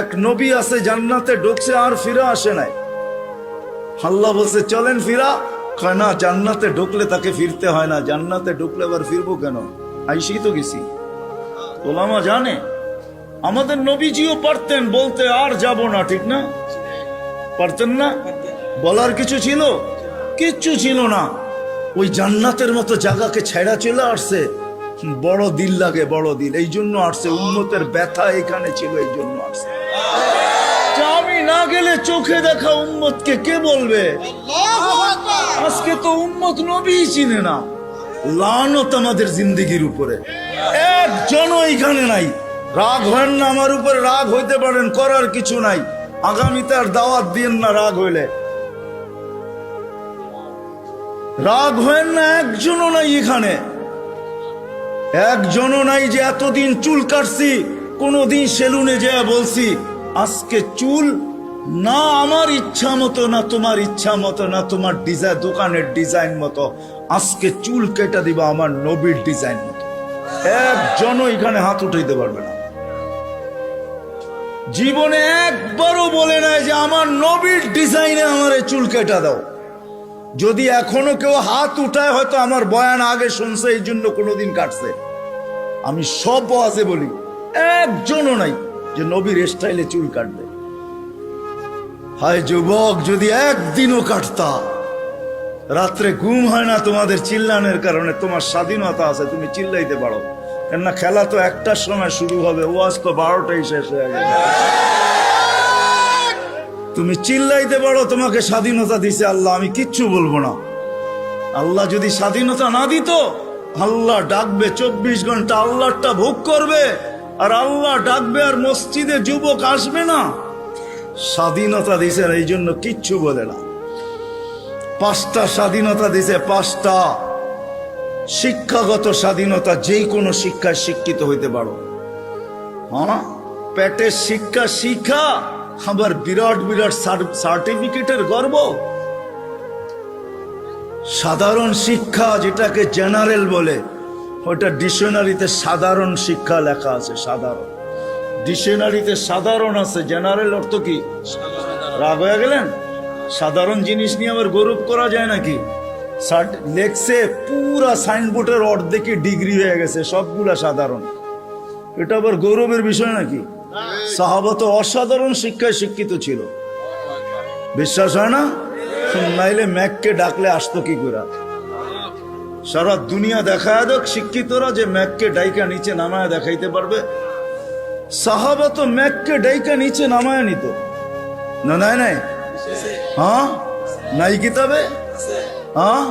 এক নবী আছে জান্নাতে ঢুকছে আর ফিরে আসে নাই। আল্লাহ বলছে চলেন ফিরা, কয় না, জান্নাতে ঢুকলে তাকে ফিরতে হয় না, জান্নাতে ঢুকলে আবার ফিরবো কেন, আইসি তো গেছি। ওলামা জানে আমাদের নবীজিও পারতেন বলতে আর যাব না, ঠিক না? পারতেন না? বলার কিছু ছিল? কিচ্ছু ছিল না। ওই জান্নাতের মতো জায়গাকে ছেড়া চলে আসছে। বড় দিল লাগে, বড় দিল, এই জন্য আসছে। উম্মতের ব্যথা এখানে ছিল, এই জন্য আসছে। আমি না গেলে চোখে দেখা উম্মতকে কে বলবে? আজকে তো উম্মত নবী চিনে না। লানত আমাদের জিন্দেগির উপরে, একজনও এখানে নাই। রাগ হয় না আমার উপরে, রাগ হইতে পারেন, করার কিছু নাই। আগামীতে আর দাওয়াত দিয়েন না রাগ হইলে। রাগ হয় না, একজনও নাই এখানে, একজনও নাই যে এতদিন চুল কাটছি, কোনদিন সেলুনে যেয়ে বলছি আজকে চুল না আমার ইচ্ছা মতো, না তোমার ইচ্ছা মতো, না তোমার ডিজাইন দোকানের ডিজাইন মতো, আজকে চুল কেটে দিবা আমার নবীর ডিজাইন মতো। একজনও এখানে হাত উঠাইতে পারবে না। জীবনে একবারও বলে নাই যে আমার নবীর ডিজাইনে আমার চুল কেটে দাও। যদি এখনো কেউ হাত উঠায়, হয়তো আমার বয়ান আগে শুনছে, এই জন্য কোনোদিন কাটছে। আমি সব ওয়াজে বলি, একজনও নাই যে নবীর স্টাইলে চুল কাটবে। হায় যুবক, যদি একদিনও কাটতা। রাত্রে ঘুম হয় না তোমাদের চিল্লানোর কারণে। তোমার স্বাধীনতা আছে, তুমি চিল্লাইতে পারো, কেননা খেলা তো একটার সময় শুরু হবে, ওয়াজ তো 12টায় শেষ হয়ে যাবে। তুমি চিল্লাইতে পারো, তোমাকে স্বাধীনতা দিছে আল্লাহ, আমি কিচ্ছু বলবো না। আল্লাহ যদি স্বাধীনতা না দিত, আল্লাহ ডাকবে 24 ঘন্টা, আল্লাহটা ভোগ করবে, আর আল্লাহ ডাকবে আর মসজিদে যুবক আসবে না। স্বাধীনতা দিছে, এই জন্য কিচ্ছু বলে না। 5টা স্বাধীনতা দিছে, 5টা। শিক্ষাগত স্বাধীনতা, যে কোনো শিক্ষায় শিক্ষিত হইতে পারো। হ্যাঁ, পেটের শিক্ষা শিক্ষা, আবার বিরাট বিরাট সার্টিফিকেটের গর্ব। সাধারণ শিক্ষা, যেটাকে জেনারেল বলে, ওটা ডিকশনারিতে সাধারণ শিক্ষা লেখা আছে। সাধারণ ডিকশনারিতে সাধারণ আছে, জেনারেল অর্থ কি? রাগ হয়ে গেলেন? সাধারণ জিনিস নিয়ে আবার গৌরব করা যায় নাকি? লেখছে পুরা সাইনবোর্ডের অর্ধেকে ডিগ্রি হয়ে গেছে, সবগুলা সাধারণ। এটা আবার গৌরবের বিষয় নাকি? সাহাবা তো অসাধারণ শিক্ষায় শিক্ষিত ছিল। বিশ্বাস হয় না? নাইলে ম্যাককে ডাকলে আসতো কি করে? সারা দুনিয়া দেখায় দেখ শিক্ষিতরা যে ম্যাককে ডাইকা নিচে নামায় দেখাইতে পারবে। সাহাবা তো ম্যাককে ডাইকা নিচে নামায় নিত না। নাই নাই, হ্যাঁ, নাই কিতাবে, হ্যাঁ,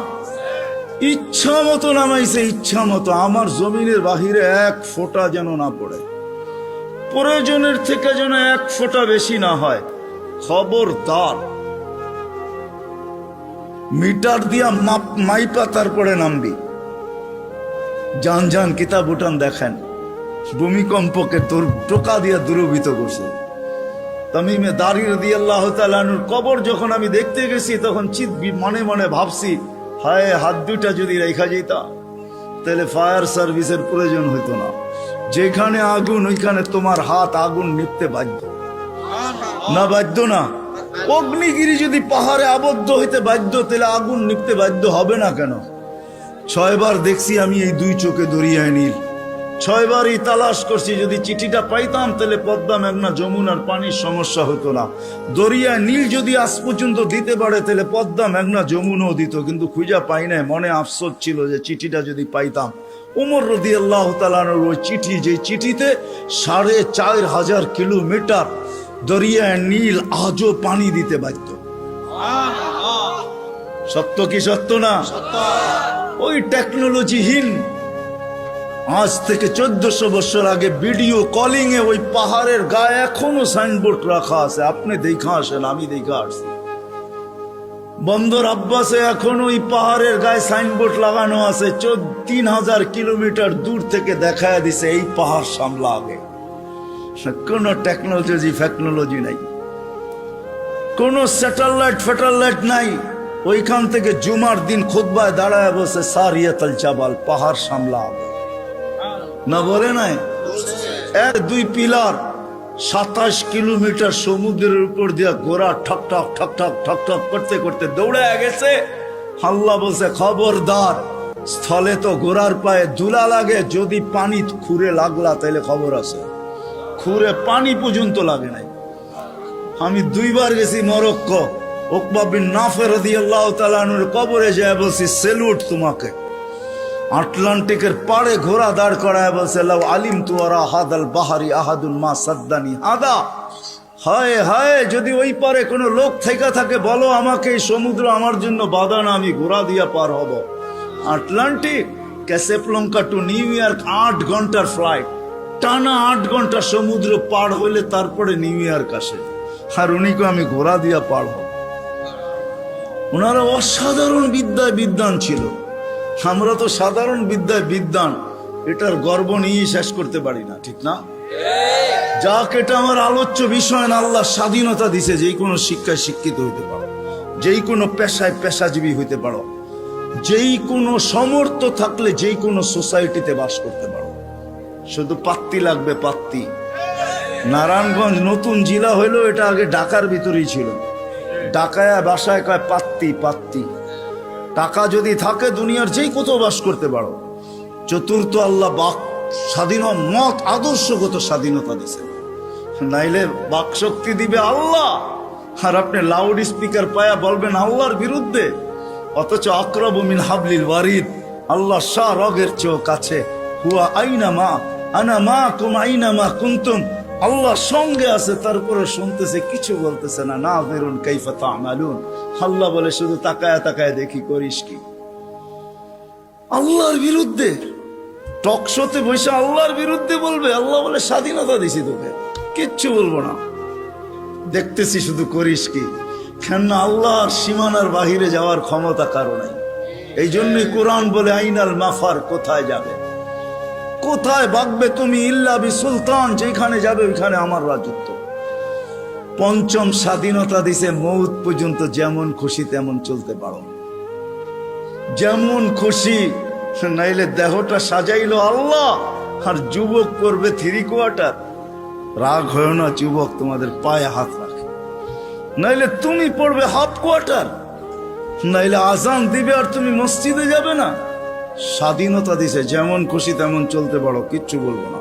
ইচ্ছা মতো নামাইছে, ইচ্ছা মতো। আমার জমিনের বাহিরে 1 ফোঁটা যেন না পড়ে, প্রয়োজনের থেকে যেন 1 ফোঁটা বেশি না হয়। খবরদার, মিটার দিয়া মাইপা তারপরে নামবি। যান যান কিতাব উঠান দেখেন, ভূমিকম্পকে তোর টোকা দিয়া দূরভূত করছে। তামিমে দারি রাদিয়াল্লাহু তাআলা আনহুর কবর যখন আমি দেখতে গেছি, তখন মনে মনে ভাবছি, হায়, হাত দুটা যদি রেখা যেতাম, তাহলে ফায়ার সার্ভিসের প্রয়োজন হইতো না। যেখানে আগুন, ওইখানে তোমার হাত আগুন নিভতে বাধ্য না? বাধ্য না? অগ্নিগিরি যদি পাহাড়ে আবদ্ধ হইতে বাধ্য, তাহলে আগুন নিভতে বাধ্য হবে না কেন? 6 বার দেখছি আমি এই 2 চোখে দরিয়ায় নীল। 6 বারই তালাশ করছি, যদি চিঠিটা পাইতাম তাহলে পদ্মা, মেঘনা, যমুনার পানির সমস্যা হতো না। দরিয়ায় নীল যদি আজ পর্যন্ত দিতে পারে, তাহলে পদ্মা, মেঘনা, যমুনাও দিত, কিন্তু খুঁজা পাই নাই। মনে আফসোস ছিল যে চিঠিটা যদি পাইতাম। উমর রাদিয়াল্লাহু তাআলা আনহুর ওই চিঠি, যে চিঠিতে 4500 কিলোমিটার দরিয়ায় নীল আজও পানি দিতে বাধ্য। সত্য কি সত্য না? ওই টেকনোলজিহীন, আজ থেকে 1400 বছর আগে ভিডিও কলিং এ ওই পাহাড়ের গায়ে এখনো সাইনবোর্ড রাখা আছে। আপনি দেখা আসেন, আমি দেখা আসছি। বন্দর আব্বাসে এখন ওই পাহাড়ের গায়ে সাইনবোর্ড লাগানো আছে। 3000 কিলোমিটার দূর থেকে দেখায় দিছে এই পাহাড় সামলা আগে। কোন টেকনোলজি নাই, কোন স্যাটেলাইট নাই। ওইখান থেকে জুমার দিন খুতবায় দাঁড়ায় বসে সারিয়াতুল জাবাল, পাহাড় সামলা আগে না বলে নাই? 1-2 পিলার 27 কিলোমিটার সমুদ্রের উপর দিয়া ঘোড়া ঠক ঠক ঠক ঠক ঠক ঠক করতে করতে দৌড়ে গেছে। আল্লাহ বলছে খবরদার, স্থলে তো ঘোড়ার পায়ে ধুলা লাগে, যদি পানি খুঁড়ে লাগলা তাইলে খবর আছে। খুঁড়ে পানি পর্যন্ত লাগে নাই। আমি 2 বার গেছি মরক্কো, উকবা বিন নাফের রাদিয়াল্লাহু তাআলা আনহুর কবরে যায় বলছি সেলুট তোমাকে। আটলান্টিকের পাড়ে ঘোড়া দাঁড় করায় বলছে লাউ আলিম তুয়ারা হাদাল বাহারি আহাদুল মা সাদ্দানি হাদা। হায় হায়, যদি ওই পারে কোনো লোক থেকে থাকে বলো আমাকে, এই সমুদ্র আমার জন্য বাধা না, আমি ঘোড়া দিয়া পার হব। আটলান্টিক, ক্যাসেপ্লঙ্কা টু নিউ ইয়র্ক 8 ঘন্টার ফ্লাইট, টানা 8 ঘন্টা সমুদ্র পার হইলে তারপরে নিউ ইয়র্ক আসে। আর উনিকে আমি ঘোড়া দিয়া পার হব। ওনারা অসাধারণ বিদ্যায় বিদ্বান ছিল। আমরা তো সাধারণ বিদ্যায় বিদ্বান, এটার গর্ব নিয়ে শেষ করতে পারি না, ঠিক না? যাক, এটা আমার আলোচ্য বিষয় না। আল্লাহ স্বাধীনতা দিছে, যেই কোনো শিক্ষায় শিক্ষিত হইতে পারো, যেই কোনো পেশায় পেশাজীবী হইতে পারো, যেই কোনো সমর্থ থাকলে যেই কোনো সোসাইটিতে বাস করতে পারো। শুধু পাত্তি লাগবে, পাত্তি। নারায়ণগঞ্জ নতুন জেলা হইলো, এটা আগে ঢাকার ভিতরেই ছিল। ঢাকায় বাসায় কয় পাত্তি পাত্তি। টাকা যদি থাকে দুনিয়ার যেই কোথাও বাস করতে পারো। চতুর্থ, আল্লাহ বাক স্বাধীন মত আদর্শগত স্বাধীনতা দিছে, নাইলে বাক শক্তি দিবে আল্লাহ। আর আপনি লাউড স্পিকার পায়া বলবেন আল্লাহর বিরুদ্ধে, অথচ আকরাবু মিন হাবলিল ওয়ারিদ, আল্লাহ শাহ রগের চেয়েও কাছে। হুয়া আইনা মা আনা মা কুম আইনা মা কুনতুম, আল্লাহ সঙ্গে আছে, তারপরে শুনতেছে, কিছু বলতেছে না। না বেরুন কাইফা তা'মালুন, আল্লাহ বলে শুধু তাকায়া তাকায়া দেখি করিস কি। আল্লাহর বিরুদ্ধে টক শোতে বসে আল্লাহর বিরুদ্ধে বলবে। আল্লাহ বলে স্বাধীনতা দিছি তোকে, কিচ্ছু বলবো না, দেখতেছি শুধু করিস কি। কেন আল্লাহর সীমানার বাহিরে যাওয়ার ক্ষমতা কারো নাই। এই জন্যই কোরআন বলে আইনাল মাফার, কোথায় যাবে, কোথায় ভাগবে তুমি, ইল্লা বি সুলতান, যেখানে যাবে ওইখানে আমার রাজত্ব। পঞ্চম, স্বাধীনতা দিছে মৌত পর্যন্ত যেমন খুশি তেমন চলতে পারো, যেমন খুশি। নাইলে দেহটা সাজাইলো আল্লাহ, আর যুবক করবে 3 কোয়ার্টার। রাগ হয় না যুবক, তোমাদের পায়ে হাত রাখে। নাইলে তুমি পড়বে 1/2 কোয়ার্টার, নাইলে আজান দিবে আর তুমি মসজিদে যাবে না। স্বাধীনতা দিছে, যেমন খুশি তেমন চলতে পারো, কিচ্ছু বলবো না।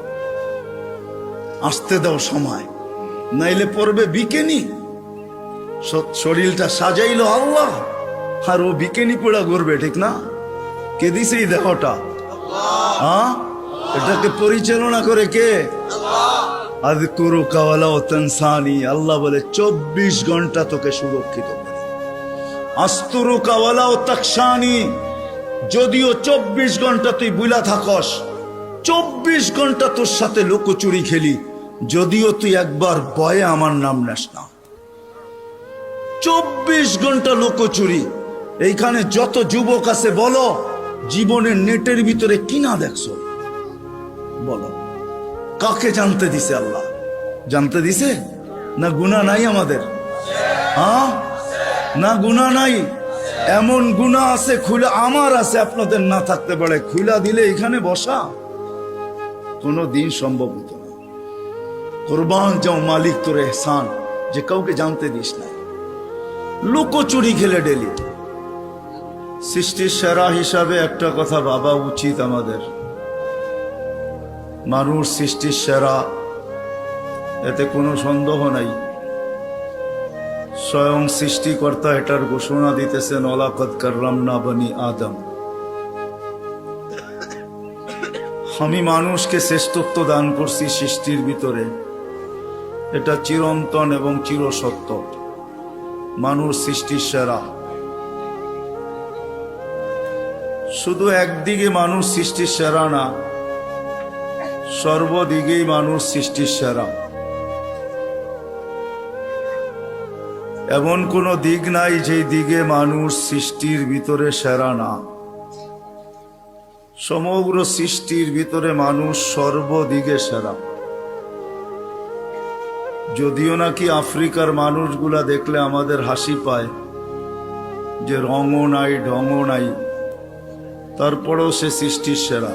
আসতে দাও সময়, নাইলে পড়বে বিকেনি। শরীরটা সাজাইলো আল্লাহ, আর ও বিকেনি পড়া করবে, ঠিক না? কে দিছে এই দেহটা? হ্যাঁ, এটাকে পরিচালনা করে কে? আযকুরুকা ওয়ালা তানসানি, আল্লাহ বলে 24 ঘন্টা তোকে সুরক্ষিত করি। আস্তুরুকা ওয়ালা তাকশানি, যদিও 24 ঘন্টা তুই বুলা থাকস, 24 ঘন্টা তোর সাথে লুকোচুরি খেলি, যদিও তুই একবার ভয়ে আমার নাম নেস না। 24 ঘন্টা লুকোচুরি। এইখানে যত যুবক আছে বলো, জীবনের নেটের ভিতরে কি না দেখছো? বলো, কাকে জানতে দিছে আল্লাহ? জানতে দিছে না? গুনাহ নাই আমাদের? হ্যাঁ, না গুনাহ নাই? এমন গুনাহ আছে খুলে আমার আছে, আপনাদের না থাকতে পারে। খুলা দিলে এখানে বসা কোনো দিন সম্ভব হতো না। কুরবান যাও মালিক তোর এহসান, যে কাউকে জানতে দিস না। লুকোচুরি খেলে ডেলি। সৃষ্টির সেরা হিসাবে একটা কথা ভাবা উচিত আমাদের, মানুষ সৃষ্টির সেরা, এতে কোনো সন্দেহ নাই। স্বয়ং সৃষ্টিকর্তা এটার ঘোষণা দিতেছেন, ওয়ালাকাদ কাররামনা বনি আদম। আমি মানুষকে শ্রেষ্ঠত্ব দান করছি সৃষ্টির ভিতরে, এটা চিরন্তন এবং চিরসত্য। মানুষ সৃষ্টির সেরা। শুধু একদিকে মানুষ সৃষ্টির সেরা না, সর্বদিকেই মানুষ সৃষ্টির সেরা। এমন কোনো দিক নাই যেই দিকে মানুষ সৃষ্টির ভিতরে সেরা না। সমগ্র সৃষ্টির ভিতরে মানুষ সর্বদিকে সেরা। যদিও নাকি আফ্রিকার মানুষগুলা দেখলে আমাদের হাসি পায়, যে রঙও নাই ঢঙও নাই, তারপরেও সে সৃষ্টির সেরা।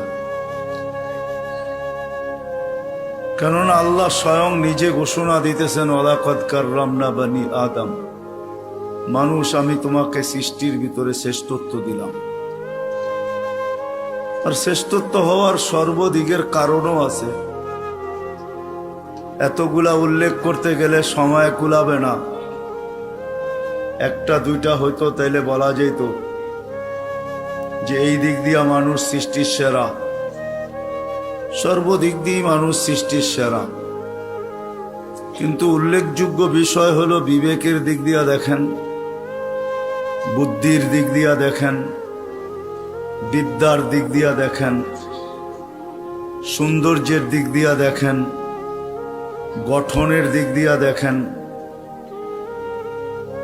কেননা আল্লাহ স্বয়ং নিজে ঘোষণা দিতেছেন ওয়ালাকাদ কাররামনা বানি আদম, মানুষ আমি তোমাকে সৃষ্টির ভিতরে শ্রেষ্ঠত্ব দিলাম। আর শ্রেষ্ঠত্ব হওয়ার সর্বদিকের কারণও আছে। এতগুলা উল্লেখ করতে গেলে সময় কুলাবে না। একটা দুইটা হয়তো তাইলে বলা যেত যে এই দিক দিয়া মানুষ সৃষ্টির সেরা, সর্বদিক দিয়ে মানুষ সৃষ্টির সেরা। কিন্তু উল্লেখযোগ্য বিষয় হলো বিবেকের দিক দিয়া দেখেন, বুদ্ধির দিক দিয়া দেখেন, বিদ্যার দিক দিয়া দেখেন, সৌন্দর্যের দিক দিয়া দেখেন, গঠনের দিক দিয়া দেখেন,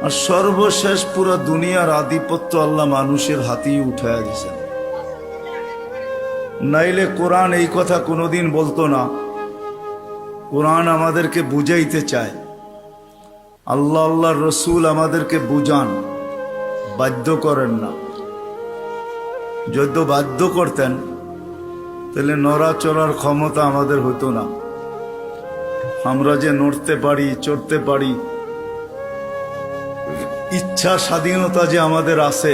আর সর্বশেষ পুরো দুনিয়ার আধিপত্য আল্লাহ মানুষের হাতেই উঠাইয়া দিয়েছেন। নাইলে কোরআন এই কথা কোনোদিন বলতো না। কোরআন আমাদেরকে বুঝাইতে চায়, আল্লাহ আল্লাহর রসুল আমাদেরকে বুঝান, বাধ্য করেন না। যদি বাধ্য করতেন তাহলে নড়াচড়ার ক্ষমতা আমাদের হতো না। আমরা যে নড়তে পারি, চড়তে পারি, ইচ্ছা স্বাধীনতা যে আমাদের আছে,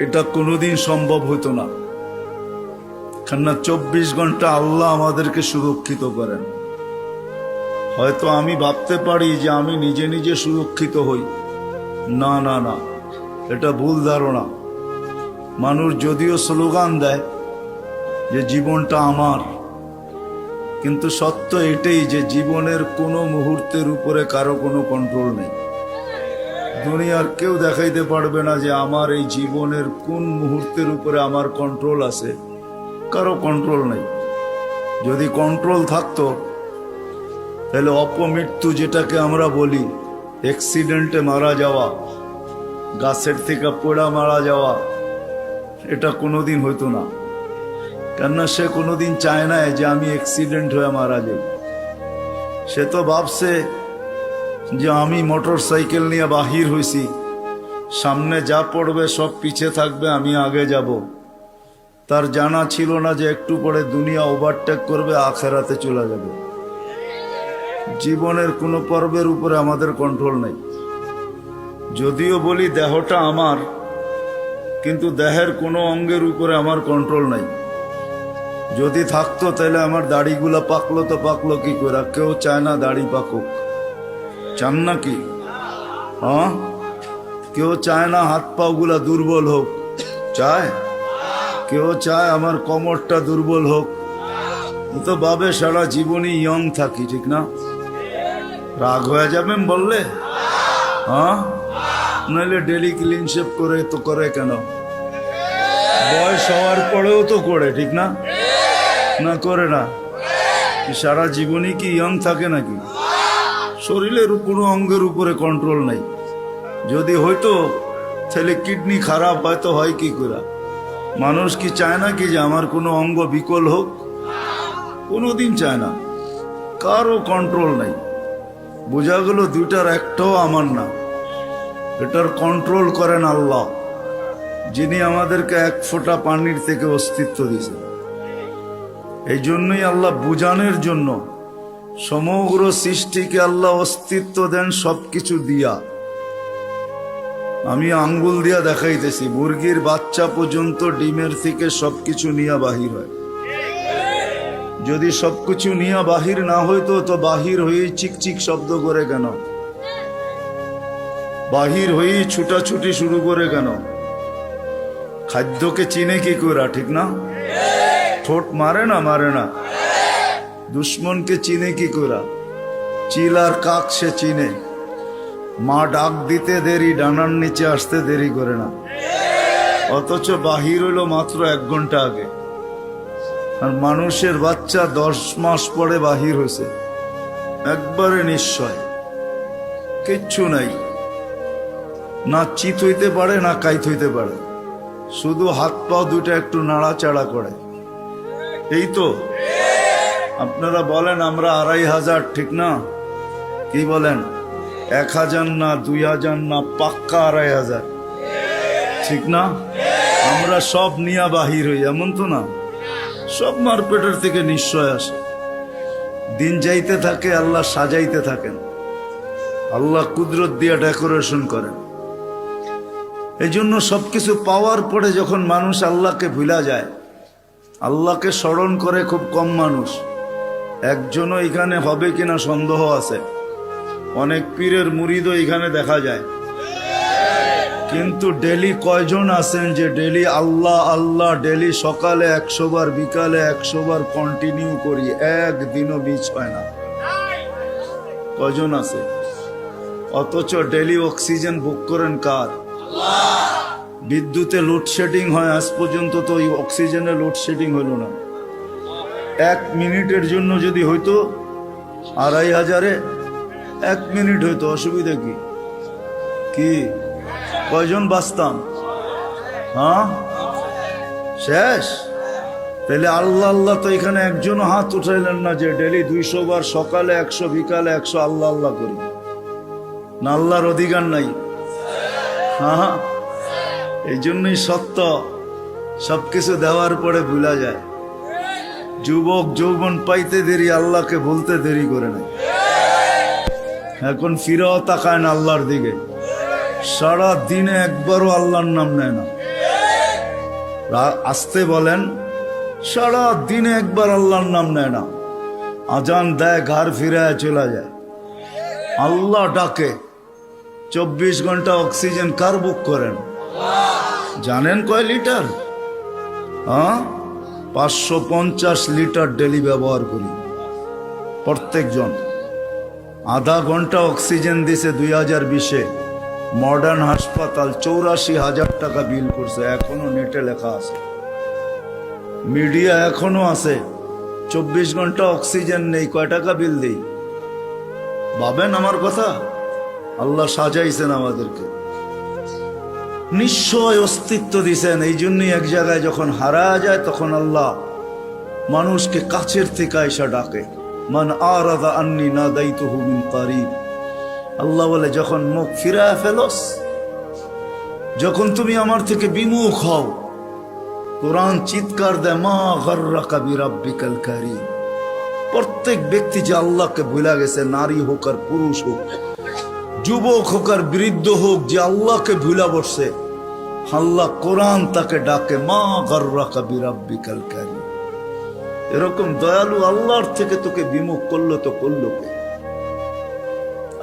এটা কোনোদিন সম্ভব হতো না। কেননা 24 ঘন্টা আল্লাহ আমাদেরকে সুরক্ষিত করেন। হয়তো আমি ভাবতে পারি যে আমি নিজে নিজে সুরক্ষিত হই, না না না, এটা ভুল ধারণা। মানুষ যদিও স্লোগান দেয় যে জীবনটা আমার, কিন্তু সত্য এটাই যে জীবনের কোনো মুহূর্তের উপরে কারো কোনো কন্ট্রোল নেই। দুনিয়ার কেউ দেখাইতে পারবে না যে আমার এই জীবনের কোন মুহূর্তের উপরে আমার কন্ট্রোল আছে, কারো কন্ট্রোল নেই। যদি কন্ট্রোল থাকতো তাহলে অপমৃত্যু, যেটাকে আমরা বলি অ্যাক্সিডেন্টে মারা যাওয়া, গাছের থেকে পোড়া মারা যাওয়া, এটা কোনোদিন হইতো না। কেননা সে কোনোদিন চায় না যে আমি অ্যাক্সিডেন্ট হয়ে মারা যাই। সে তো ভাবছে যে আমি মোটর সাইকেল নিয়ে বাহির হইছি, সামনে যা পড়বে সব পিছে থাকবে, আমি আগে যাব। তার জানা ছিল না যে একটু পরে দুনিয়া ওভারটেক করবে, আখেরাতে চলে যাবে। জীবনের কোনো পর্বের উপরে আমাদের কন্ট্রোল নেই। যদিও বলি দেহটা আমার, কিন্তু দেহের কোনো অঙ্গের উপরে আমার কন্ট্রোল নাই। যদি থাকতো তাহলে আমার দাড়িগুলা পাকলো তো পাকলো কি করে? কেউ চায় না দাড়ি পাকুক, চান নাকি? হ্যাঁ, কেউ চায় না হাত পা গুলা দুর্বল হোক, চায়? কেউ চায় আমার কোমরটা দুর্বল হোক? তো ভাবে সারা জীবনই ইয়ং থাকি, ঠিক না? রাগ হয়ে যাবেন বললে? হ্যাঁ, নাহলে ডেলি ক্লিন শেভ করে তো করে কেন? বয়স হওয়ার পরেও তো করে, ঠিক না? না করে না? সারা জীবনই কি ইয়ং থাকে নাকি? শরীরের কোনো অঙ্গের উপরে কন্ট্রোল নাই। যদি হয়তো তাহলে কিডনি খারাপ হয়তো হয় কি করে? মানুষ কি চায় না কি যে আমার কোনো অঙ্গ বিকল হোক? কোনোদিন চায় না। কারো কন্ট্রোল নাই। বোঝা গেল দুইটার একটাও আমার না। এটার কন্ট্রোল করেন আল্লাহ, যিনি আমাদেরকে এক ফোঁটা পানির থেকে অস্তিত্ব দিয়েছেন। এই জন্যই আল্লাহ বুঝানোর জন্য সমগ্র সৃষ্টিকে আল্লাহ অস্তিত্ব দেন সবকিছু দিয়া। আমি আঙ্গুল দিয়া দেখাইতেছি, মুরগির বাচ্চা পর্যন্ত ডিমের থেকে সবকিছু নিয়ে বাহির হয়। যদি সবকিছু নিয়ে বাহির না হইতো তো বাহির হয়ে চিকচিক শব্দ করে কেন? বাহির হয়ে ছুটাছুটি শুরু করে কেন? খাদ্যকে চিনে কি করে, ঠিক না? ঠোঁট মারে না? মারে না? দুশ্মনকে চিনে কি করে? চিল আর কাক সে চিনে। মা ডাক দিতে দেরি, ডানার নিচে আসতে দেরি করে না। অথচ বাহির হইল মাত্র 1 ঘন্টা আগে। আর মানুষের বাচ্চা 10 মাস পরে বাহির হয়েছে, একবারে নিশ্চয়। কিচ্ছু নাই, না চিত হইতে পারে না কাইত হইতে পারে, শুধু হাত পা দুটা একটু নাড়াচাড়া করে, এই তো। আপনারা বলেন আমরা 2500, ঠিক না? কি বলেন? 1000 না, 2000 না, পাক্কা 2500, ঠিক না? আমরা সব নিয়ে বাহির হই, এমন তো না। সব মারপেটের থেকে নিশ্চয় আসে। দিন যাইতে থাকে, আল্লাহ সাজাইতে থাকেন, আল্লাহ কুদরত দিয়ে ডেকোরেশন করেন। এই জন্য সবকিছু পাওয়ার পরে যখন মানুষ আল্লাহকে ভুলা যায়, আল্লাহকে স্মরণ করে খুব কম মানুষ। একজনও এখানে হবে কিনা সন্দেহ আছে। অনেক পীরের মুরিদও এখানে দেখা যায়, কিন্তু ডেলি কয়জন আছেন যে ডেলি আল্লাহ আল্লাহ, ডেলি সকালে 100 বার, বিকালে 100 বার কন্টিনিউ করি, একদিনও মিস হয় না? কয়জন আছে? অথচ ডেলি অক্সিজেন বুক করেন কার? বিদ্যুতে লোডশেডিং হয়, আজ পর্যন্ত তো ওই অক্সিজেনের লোডশেডিং হলো না। 1 মিনিটের জন্য যদি হইতো 2500-এ 1 মিনিট হইতো, অসুবিধা কি? কি কয়জন বাঁচতাম? হ্যাঁ, শেষ। তাহলে আল্লাহ আল্লাহ তো এখানে একজনও হাত উঠাইলেন না যে ডেলি 200 বার, সকালে 100, বিকালে 100 আল্লাহ আল্লাহ করি। না, আল্লাহর অধিকার নাই? হ্যাঁ, এই জন্যই সত্য, সবকিছু দেওয়ার পরে ভুলা যায়। যুবক যৌবন পাইতে দেরি, আল্লাহকে বলতে দেরি করে নাই। এখন ফিরাও তাকায় না আল্লাহর দিকে, সারা দিনে একবারও আল্লাহর নাম নেয় না। আসতে বলেন, সারা দিনে একবার আল্লাহর নাম নেয় না। আজান দেয়, ঘর ফিরায় চলে যায়। আল্লাহ ডাকে, 24 ঘন্টা অক্সিজেন কার বুক করেন? জানেন কয় লিটার? হ্যাঁ, 550 লিটার ডেলি ব্যবহার করি প্রত্যেকজন। আধা ঘন্টা অক্সিজেন দিছে 2020-এ। মডার্ন হাসপাতাল 84,000 টাকা বিল করছে। এখনো নেটে লেখা আছে, মিডিয়া এখনো আছে। 24 ঘন্টা অক্সিজেন নেই, কয় টাকা বিল দেই? ভাবেন আমার কথা। আল্লাহ সাজাইছেন আমাদেরকে, নিশ্চয় অস্তিত্ব দিছেন। এই জন্যই এক জায়গায় যখন হারা যায়, তখন আল্লাহ মানুষকে কাছের থেকে আইসা ডাকে। মান আরাদা আন্নি নাদাইতুহু মিন কারিব। আল্লাহ বলে, যখন মুখ ফিরায় ফেলোস, যখন তুমি আমার থেকে বিমুখ হও, কোরআন চিৎকার দেয়, মা গাররাকা বিরাব্বিকাল কারীম। প্রত্যেক ব্যক্তি যে আল্লাহকে ভুলা গেছে, নারী হোক আর পুরুষ হোক, যুবক হোক আর বৃদ্ধ হোক, যে আল্লাহকে ভুলা বসছে, আল্লাহ কোরআন তাকে ডাকে, মা গাররাকা বিরাব্বিকাল কারীম। এরকম দয়ালু আল্লাহর থেকে তোকে বিমুখ করলো তো করলো কে?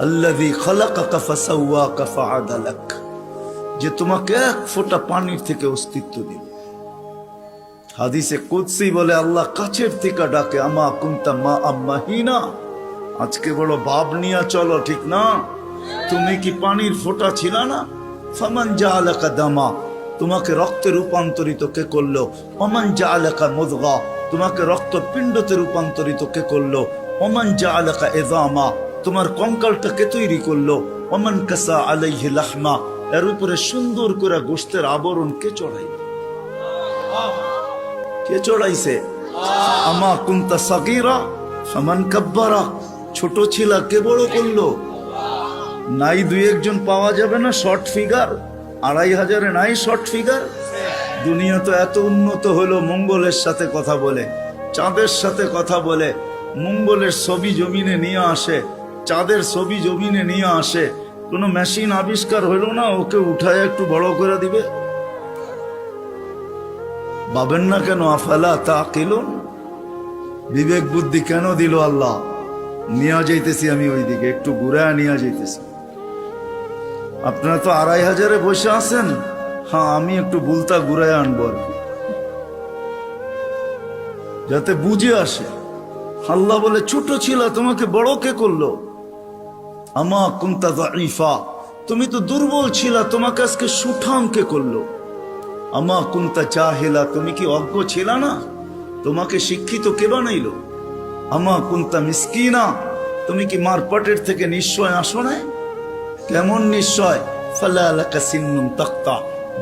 আল্লাযী খালাকাকা ফাসাওয়াকা ফাআদালাক, যে তোমাকে 1 ফোঁটা পানির থেকে অস্তিত্ব দিল। হাদিসে কুদসি বলে, আল্লাহ কাছের থেকে ডাকে, আমা কুনতা মা আম্মাহিনা। আজকে বড় ভাব নিয়া চলো, ঠিক না? তুমি কি পানির ফোঁটা ছিল না? ফামান জাআলাকা দামা, তোমাকে রক্তে রূপান্তরিত কে করলো? ওমান জাআলাকা মুদগা, তোমাকে রক্তপিণ্ডতে রূপান্তরিত কে করলো? ওমান জাআলাকা ইযামা, তোমার কঙ্কালটা কে তৈরি করলো? ওমান কাসা আলাইহি লাহমা, এর উপরে সুন্দর করে গোশতের আবরণ কে চড়াইল? কে চড়াইছে? আমা কুনতা সাগীরা ফামান কাব্বারা, ছোট ছিলা, কে বড় করলো? নাই 2-1 পাওয়া যাবে না শর্ট ফিগার? 2500-এ নাই শর্ট ফিগার? দুনিয়া তো এত উন্নত হলো, মঙ্গলের সাথে কথা বলে, চাঁদের সাথে কথা বলে, মঙ্গলের ছবি জমিনে নিয়ে আসে, চাঁদের ছবি জমিনে নিয়ে আসে। কোনো মেশিন আবিষ্কার হইল না ওকে উঠায় একটু বড় করে দিবে? ভাবেন না কেন? আফালা তাকিলুন, বিবেক বুদ্ধি কেন দিল আল্লাহ? নিয়ে যাইতেছি আমি ওইদিকে, একটু ঘুরায় নিয়ে যাইতেছি। আপনারা তো 2500-এ বসে আছেন, হ্যাঁ, আমি একটু বুলতা ঘুরায় আনবো আর কি, যাতে বুঝে আসে। আল্লাহ বলে, ছোট ছিল, তোমাকে বড় কে করলো? আমা কুনতা যায়ীফা, তুমি তো দুর্বল ছিলা, তোমাকে আজকে সুঠাম কে করলো? আমা কুনতা জাহিলা, তুমি কি অজ্ঞ ছিলা না? তোমাকে শিক্ষিত কে বানাইলো? আমা কুনতা মিসকিনা, তুমি কি মার পেটের থেকে নিশ্চয় আসো না? কেমন নিশ্চয়? ফালা লাকা সিন্নুন তাক্তা,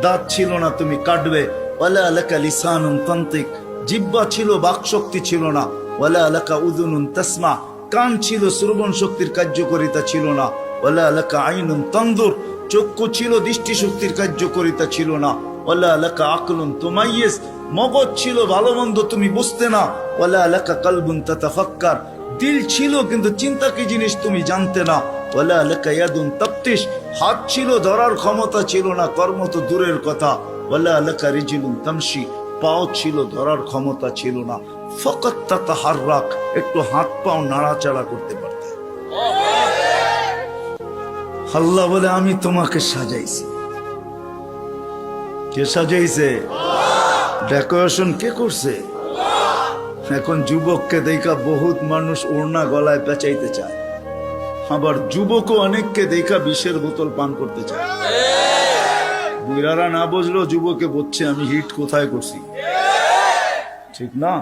দাঁত ছিল না, তুমি কাটবে। ওয়ালা লাকা লিসানুন তান্তিক, জিহ্বা ছিল, বাকশক্তি ছিল না। ওয়ালা লাকা উযুনুন তাসমা, কান ছিল, শ্রবণ শক্তির কার্যকারিতা ছিল না। ওয়ালা লাকা আইনুন তানজুর, চক্ষু ছিল, দৃষ্টি শক্তির কার্যকারিতা ছিল না। ওয়ালা লাকা আকলুন তুমাইয়িজ, মগজ ছিল, ভালো মন্দ তুমি বুঝতে না। ওয়ালা লাকা কলবুন তাতাফাক্কার, দিল ছিল কিন্তু চিন্তা কি জিনিস তুমি জানতে না। ওয়ালা লাকা ইয়াদুন তাফতিশ, হাত ছিল ধরার ক্ষমতা ছিল না, কর্ম তো দূরের কথা। ওয়ালা লাকা রিজলুন তামশি, পাও ছিল ধরার ক্ষমতা ছিল না। ফাকাত তাতাহাররাক, একটু হাত পাও নাড়াচাড়া করতে পারতে। আল্লাহ বলে আমি তোমাকে সাজাইছি। কে সাজাইছে? ডেকোরেশন কে করছে? এখন যুবককে দেখা বহুত মানুষ ওড়না গলায় পেঁচাইতে চায়, আবার যুবকও অনেককে দেখা বিষের বোতল পান করতে চায়। বুড়ারা না বুঝলো যুবকে বলছে আমি হিট কোথায় করছি, ঠিক না?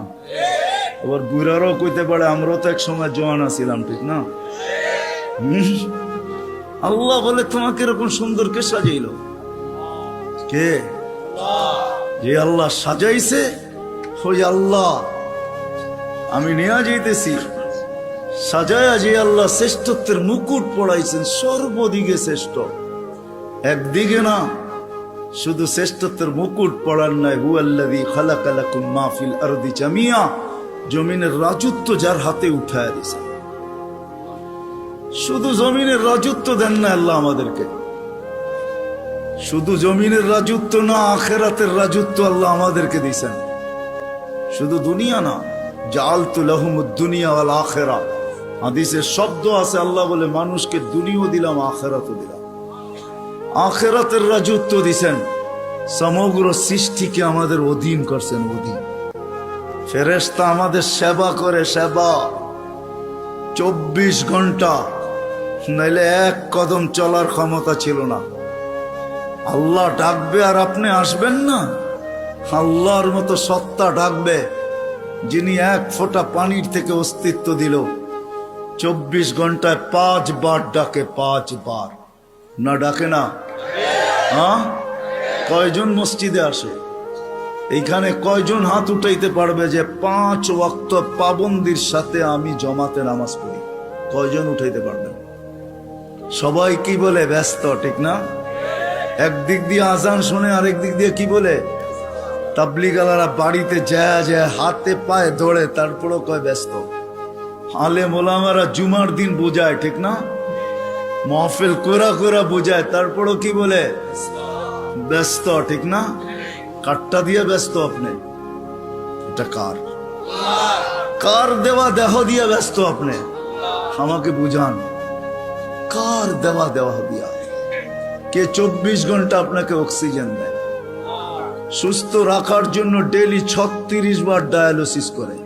আবার বুড়ারাও কইতে পারে আমরাও তো এক সময় জওয়ানা ছিলাম, ঠিক না? আল্লাহ বলে তোমাকে এরকম সুন্দর কে সাজাইল? কে? যে আল্লাহ সাজাইছে ওই আল্লাহ আমি নিয়ে যাইতেছি। সাজায়া যে আল্লাহ শ্রেষ্ঠত্বের মুকুট পড়াইছেন, সর্বদিকে শ্রেষ্ঠ, একদিকে না। শুধু শ্রেষ্ঠত্বের মুকুট পড়ার নাই, হুয়াল্লাযী খালাকা লাকুম মা ফিল আরদি জামিয়া, জমিনের রাজত্ব যার হাতে উঠায় দিয়েছেন। শুধু জমিনের রাজত্ব দেন না আল্লাহ আমাদেরকে, শুধু জমিনের রাজত্ব না, আখিরাতের রাজত্ব আল্লাহ আমাদেরকে দিয়েছেন। শুধু দুনিয়া না, জাআলতু লাহুমুদ দুনিয়া ওয়াল আখিরা, হাদিসে শব্দ আছে আল্লাহ বলে মানুষকে দুনিয়াও দিলাম আখিরাতও দিলাম। আখিরাতের রাজত্ব দিয়েছেন, সমগ্র সৃষ্টিকে আমাদের অধীন করছেন, অধীন। ফেরেশতা আমাদের সেবা করে, সেবা 24 ঘন্টা, নাইলে এক কদম চলার ক্ষমতা ছিল না। আল্লাহ ডাকবে আর আপনি আসবেন না? আল্লাহর মতো সত্তা ডাকবে যিনি এক ফোঁটা পানির থেকে অস্তিত্ব দিল, 24 ঘন্টায় 5 বার ডাকে, 5 বার। না ডাকে না? হ্যাঁ, কয়জন মসজিদে আসে? এইখানে কয়জন হাত উঠাইতে পারবে যে 5 ওয়াক্ত পাবন্দির সাথে আমি জমাতে নামাজ পড়ি? কয়জন উঠাইতে পারবেন? সবাই কি বলে? ব্যস্ত, ঠিক না? একদিক দিয়ে আজান শুনে, আরেক দিক দিয়ে কি বলে? তাবলিগালারা বাড়িতে যায় যায় হাতে পায়ে ধরে, তারপরও কয় ব্যস্ত। আলেম ওলামারা জুমার দিন বোঝায়, ঠিক না? মাহফিল কোরা কোরা বোঝায়, তারপরও কি বলে? ব্যস্ত, ঠিক না? কাটটা দিয়ে ব্যস্ত আপনি, এটা কার? কার দেওয়া দেহ দিয়ে ব্যস্ত আপনি? আমাকে বুঝান, কার দেওয়া দেহ দিয়া? কে 24 ঘন্টা আপনাকে অক্সিজেন দেয়? সুস্থ রাখার জন্য ডেইলি 36 বার ডায়ালিসিস করে।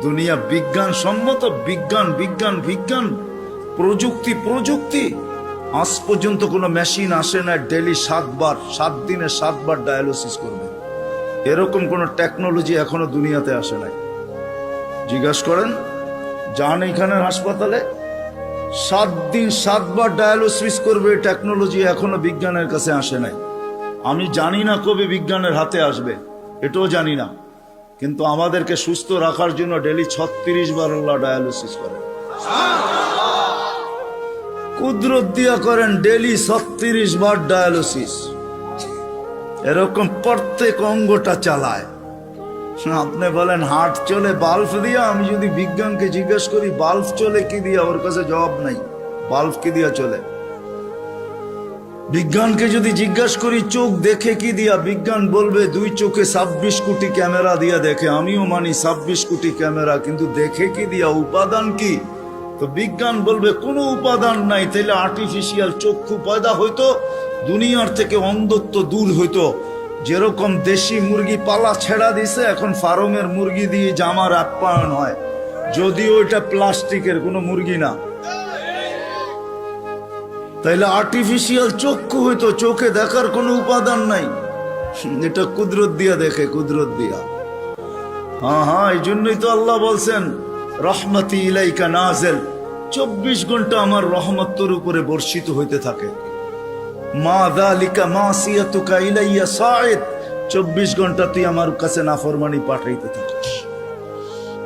দুনিয়া বিজ্ঞান সম্মত, বিজ্ঞান বিজ্ঞান বিজ্ঞান, প্রযুক্তি প্রযুক্তি, আজ পর্যন্ত কোনো মেশিন আসে না ডেইলি 7 বার, 7 দিনে 7 বার ডায়ালিসিস করবে। এরকম কোনো টেকনোলজি এখনো দুনিয়াতে আসে নাই। জিজ্ঞাসা করেন, যান এখানের হাসপাতালে, 7 দিন 7 বার ডায়ালিসিস করবে, টেকনোলজি এখনো বিজ্ঞানের কাছে আসে নাই। আমি জানি না কবে বিজ্ঞানের হাতে আসবে, এটাও জানি না, কিন্তু আমাদেরকে সুস্থ রাখার জন্য ডেইলি 36 বার আল্লাহ ডায়ালিসিস করেন। কুদরত দিয়া করেন ডেইলি 36 বার ডায়ালিসিস। এরকম প্রত্যেক অঙ্গটা চালায়। আপনি বলেন হার্ট চলে বাল্ব দিয়া, আমি যদি বিজ্ঞানকে জিজ্ঞেস করি বাল্ব চলে কি দিয়া, ওর কাছে জবাব নাই। বাল্ব কি দিয়া চলে? বিজ্ঞানকে যদি জিজ্ঞাসা করি চোখ দেখে কি দিয়া, বিজ্ঞান বলবে 2 চোখে 26 কোটি ক্যামেরা দিয়া দেখে। আমিও মানি 26 কোটি ক্যামেরা, কিন্তু দেখে কি দিয়া? উপাদান কি? তো বিজ্ঞান বলবে কোনো উপাদান নাই। তাইলে আর্টিফিশিয়াল চক্ষু পয়দা হইতো, দুনিয়ার থেকে অন্ধত্ব দূর হইতো। যেরকম দেশি মুরগি পালা ছেড়া দিছে, এখন ফার্মের মুরগি দিয়ে জামার আপ্যায়ন হয়, যদিও এটা প্লাস্টিকের কোনো মুরগি না। তাইলে আর্টিফিশিয়াল চক্ষু হইতো, চোখে দেখার কোনো উপাদান নাই। এটা কুদরত দিয়া দেখে, কুদরত দিয়া। হ্যাঁ, এই জন্যই তো আল্লাহ বলছেন রহমতি ইলাইকা নাযিল, 24 ঘন্টা আমার রহমত তোর উপরে বর্ষিত হইতে থাকে। মা যালিকা মাসিয়াতুকা ইলাইয়া সাঈদ, 24 ঘন্টা তুই আমার কাছে নাফরমানি পাঠাইতে থাকিস।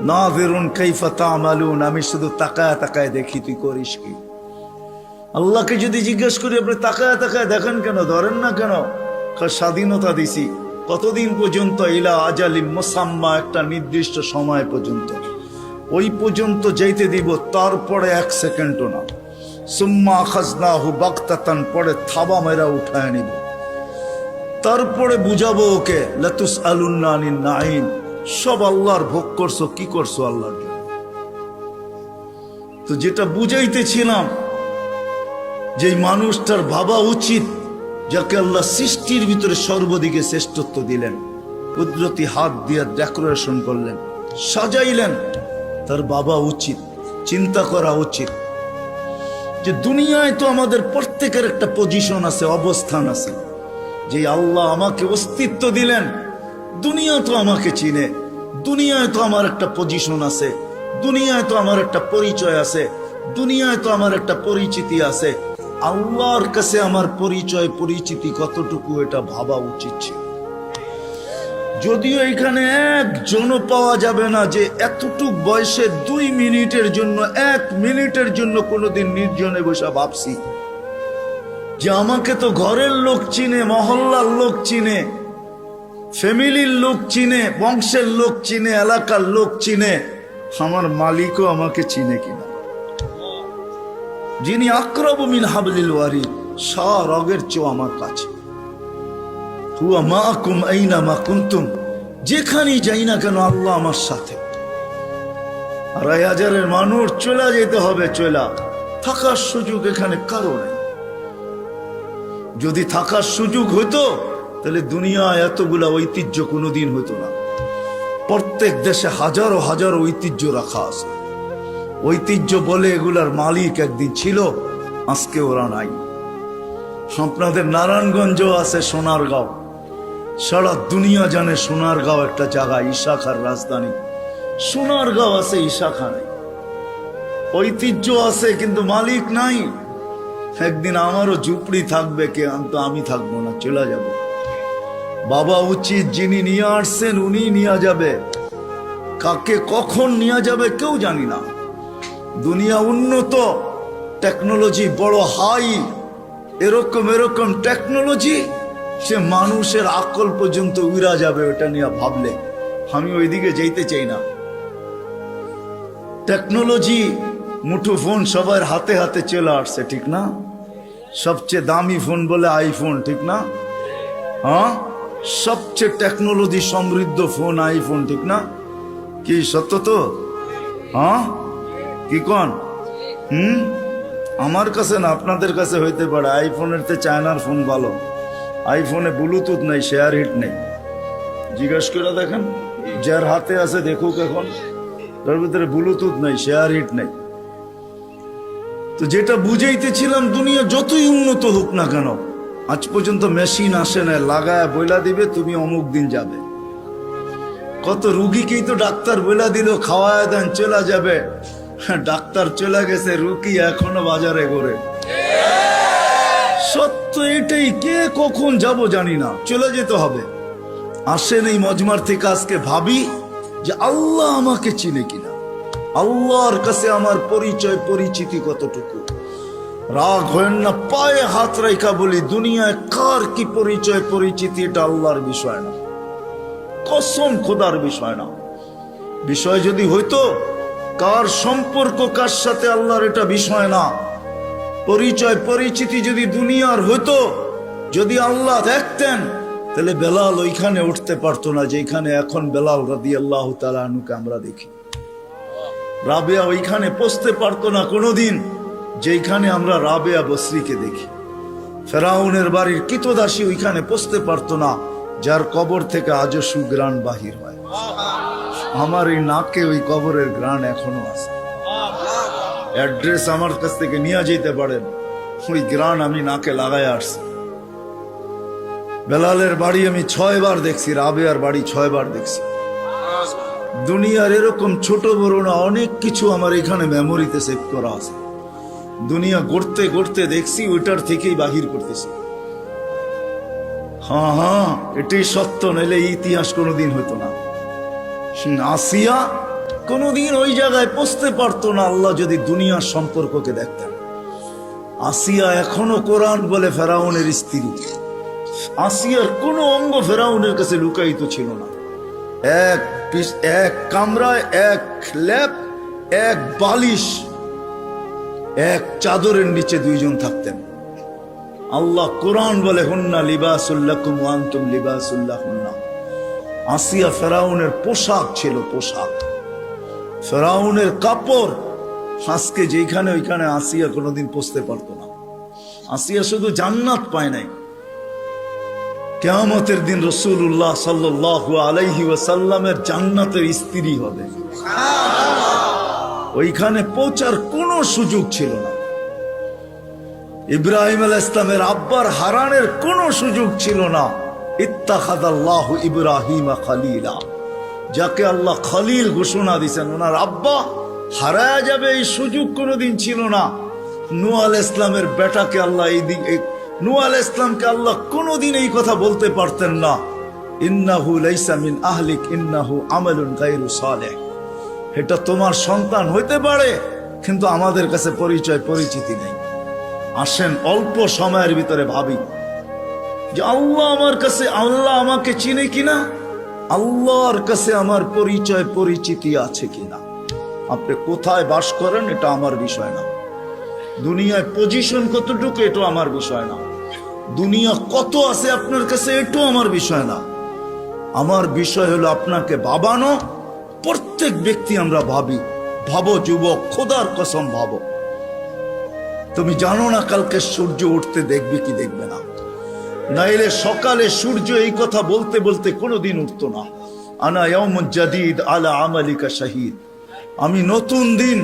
নাযিরুন কাইফা তা'মালুন, আমি শুধু তাকায় তাকায় দেখি তুই করিস কি। আল্লাহকে যদি জিজ্ঞেস করি আপনি তাকায় তাকায় দেখেন কেন, ধরেন না কেন? স্বাধীনতা দিছি কতদিন পর্যন্ত? ইলা আজালিম মুসাম্মা, একটা নির্দিষ্ট সময় পর্যন্ত। ওই পর্যন্ত যাইতে দিব, তারপরে 1 সেকেন্ডও না। সুম্মা আখাযনাহু বাগতাতান, পরে থাবা মেরা উঠায় নিব, তারপরে বুঝাবো ওকে লাতুসআলুন্না আনিন নাঈম, সব আল্লাহর ভোগ করছো, কি করছো আল্লাহর জন্য। তো যেটা বুঝাইতেছিলাম, যে মানুষটার ভাবা উচিত যাকে আল্লাহ সৃষ্টির ভিতরে সর্বদিকে শ্রেষ্ঠত্ব দিলেন, কুদরতি হাত দিয়ে ডেকোরেশন করলেন, সাজাইলেন, তার বাবা উচিত চিন্তা করা উচিত যে দুনিয়ায় তো আমাদের প্রত্যেকের একটা পজিশন আছে, অবস্থান আছে। যে আল্লাহ আমাকে অস্তিত্ব দিলেন, দুনিয়া তো আমাকে চিনে, দুনিয়ায় তো আমার একটা পজিশন আছে, দুনিয়ায় তো আমার একটা পরিচয় আছে, দুনিয়ায় তো আমার একটা পরিচিতি আছে। আল্লাহর কাছে আমার পরিচয় পরিচিতি কতটুকু, এটা ভাবা উচিত ছিল। যদিও এখানে একজনও পাওয়া যাবে না যে এতটুক বয়সে 2 মিনিটের জন্য, 1 মিনিটের জন্য কোনোদিন নির্জনে বসে ভাবছি যে আমাকে তো ঘরের লোক চিনে, মহল্লার লোক চিনে, ফ্যামিলির লোক চিনে, বংশের লোক চিনে, এলাকার লোক চিনে, আমার মালিকও আমাকে চিনে কিনা। যিনি আকরাবু মিন হাবলিল ওয়ারিদ, রগের চেয়েও আমার কাছে। হুয়া মাআকুম আইনামা কুনতুম, যেখানেই যাই না কেন আল্লাহ আমার সাথে। 2,500 মানুষ চলে যেতে হবে, চলা থাকার সুযোগ এখানে কারো নেই। যদি থাকার সুযোগ হতো তাহলে দুনিয়ায় এতগুলা ঐতিহ্য কোনোদিন হতো না। প্রত্যেক দেশে হাজারো হাজারো ঐতিহ্য রাখা আছে। ঐতিহ্য বলে এগুলার মালিক একদিন ছিল, আজকে ওরা নাই। আপনাদের নারায়ণগঞ্জ আছে, সোনারগাঁও, সারা দুনিয়া জানে সোনারগাঁও একটা জায়গা, ইশাখার রাজধানী। সোনারগাঁও আছে, ইশাখা নাই। ঐতিহ্য আছে কিন্তু মালিক নাই। একদিন আমারও ঝুপড়ি থাকবে, কে তো আমি থাকবো না, চলে যাব। বাবা উচিত যিনি নিয়ে আসছেন উনি নিয়ে যাবে, কাকে কখন নিয়ে যাবে কেউ জানি না। দুনিয়া উন্নত, টেকনোলজি বড় হাই, এরকম এরকম টেকনোলজি, সে মানুষের আকল পর্যন্ত উড়া যাবে ওটা নিয়ে ভাবলে। আমি ওইদিকে যেতে চাই না। টেকনোলজি, মুঠো ফোন সবার হাতে হাতে চলে আসছে, ঠিক না? সবচেয়ে দামি ফোন বলে আইফোন, ঠিক না? হ্যাঁ, সবচেয়ে টেকনোলজি সমৃদ্ধ ফোন আইফোন, ঠিক না? কি সত্য তো? হ্যাঁ, কি কন? আমার কাছে না, আপনাদের কাছে হইতে পারে। আইফোনের তে চায়নার ফোন ভালো। আইফোনে ব্লুটুথ নেই, শেয়ার হিট নেই। জিজ্ঞেস করে দেখেন, যার হাতে আছে দেখুক, এখন তার ভিতরে ব্লুটুথ নেই, শেয়ার হিট নেই। তো যেটা বুঝাইতেছিলাম, দুনিয়া যতই উন্নত হোক না কেন, আজ পর্যন্ত মেশিন আসে না লাগায় বইলা দিবে তুমি অমুক দিন যাবে। কত রুগীকেই তো ডাক্তার বইলা দিল খাওয়ায় দেন চলে যাবে, ডাক্তার চলে গেছে, রুগী এখনো বাজারে ঘোরে। সত্য এটাই, কে কখন যাব জানি না, চলে যেতে হবে। আসেন এই মজমার থেকে আজকে ভাবি যে আল্লাহ আমাকে চিনে কিনা, আল্লাহর কাছে আমার পরিচয় পরিচিতি কতটুকু। রাগ হয় না, পায়ে হাত রাখা বলি, দুনিয়ায় কার কি পরিচয় পরিচিতি এটা আল্লাহর বিষয় না, কসম খোদার বিষয় না। বিষয় যদি হইতো কার সম্পর্ক কার সাথে, আল্লাহর এটা বিষয় না। পরিচয় পরিচিতি যদি দুনিয়ার হইতো, যদি আল্লাহ দেখতেন, তাহলে বেলাল ওইখানে উঠতে পারতো না যেখানে এখন বেলাল রাদিয়াল্লাহু তাআলা আনহুকে আমরা দেখি। রাবেয়া ওইখানে পৌঁছতে পারতো না কোনোদিন যেখানে আমরা রাবেয়া বসরিকে দেখি। ফেরাউনের বাড়ির কিতদাসী ওইখানে পৌঁছতে পারতো না যার কবর থেকে আজও সুগ্রাণ বাহির হয়। আমার এই নাকে ওই কবরের গ্রাণ এখনো আছে। অ্যাড্রেস আমার কাছ থেকে নিয়ে যেতে পারেন, ওই গ্রাণ আমি নাকে লাগাই আসছি। বেলালের বাড়ি আমি 6 বার দেখছি, রাবেয়ার বাড়ি 6 বার দেখছি। দুনিয়ার এরকম ছোট বড় না অনেক কিছু আমার এখানে মেমোরিতে সেভ করা আছে। দুনিয়া গড়তে গড়তে দেখছি, ওইটার থেকেই বাহির করতেছি। হ্যাঁ হ্যাঁ, এটাই সত্য, নইলে ইতিহাস কোনোদিন হতো না। আসিয়া কোনোদিন ওই জায়গায় পৌঁছতে পারতো না আল্লাহ যদি দুনিয়ার সম্পর্ককে দেখতেন। আসিয়া এখনো কোরআন বলে ফেরাউনের স্ত্রী। আসিয়ার কোনো অঙ্গ ফেরাউনের কাছে লুকায়িত ছিল না। এক কামরায়, এক ল্যাব, এক বালিশ, এক চাদরের নিচে দুইজন থাকতেন। আল্লাহ কোরআন বলে, হুন্না লিবাসুল লাকুম ওয়া আনতুম লিবাসুল লাহুন্না। আসিয়া ফেরাউনের পোশাক ছিল, পোশাক, ফেরাউনের কাপড়। আজকে যেখানে ওইখানে আসিয়া কোনোদিন পৌঁছতে পারতো না। আসিয়া শুধু জান্নাত পায় নাই, কিয়ামতের দিন রাসূলুল্লাহ সাল্লাল্লাহু আলাইহি ওয়াসাল্লামের জান্নাতের স্ত্রী হবে। ওইখানে পৌঁছার কোনো সুযোগ ছিল না। ইব্রাহিম আলাইহিস সালামের আব্বার হারানের কোনো সুযোগ ছিল না। ইত্তাখাযাল্লাহু ইব্রাহিমা খলিলা, যাকে আল্লাহ খলিল ঘোষণা দিয়েছেন, ওনার আব্বা হারায়া যাবে এই সুযোগ কোনোদিন ছিল না। নূহ আলাইহিস সালামের বেটাকে আল্লাহ নূহ আলাইহিস সালামকে আল্লাহ কোনোদিন এই কথা বলতে পারতেন না, ইন্নাহু লাইসা মিন আহলিক ইন্নাহু আমালুন গায়রু সালেহ। এটা তোমার সন্তান হইতে পারে, কিন্তু আমাদের কাছে পরিচিতি নেই। আসেন অল্প সময়ের ভিতরে ভাবি যে আল্লাহ আমার কাছে, আল্লাহ আমাকে চিনে কিনা, আল্লাহর কাছে আমার পরিচিতি আছে কিনা। আপনি কোথায় বাস করেন এটা আমার বিষয় না, দুনিয়ায় পজিশন কতটুকু এটা আমার বিষয় না, দুনিয়া কত আছে আপনার কাছে এটাও আমার বিষয় না। আমার বিষয় হলো আপনাকে ভাবানো। প্রত্যেক ব্যক্তি আমরা ভাবো যুবক, খোদার কসম ভাবো, তুমি জানো না কালকে সূর্য উঠতে দেখবে কি দেখবে না। নাইলে সকালে সূর্য এই কথা বলতে বলতে কোনোদিন উঠতো না, আনা ইয়াউমুন জাদীদ আলা আমালিকা শাহীদ, আমি নতুন দিন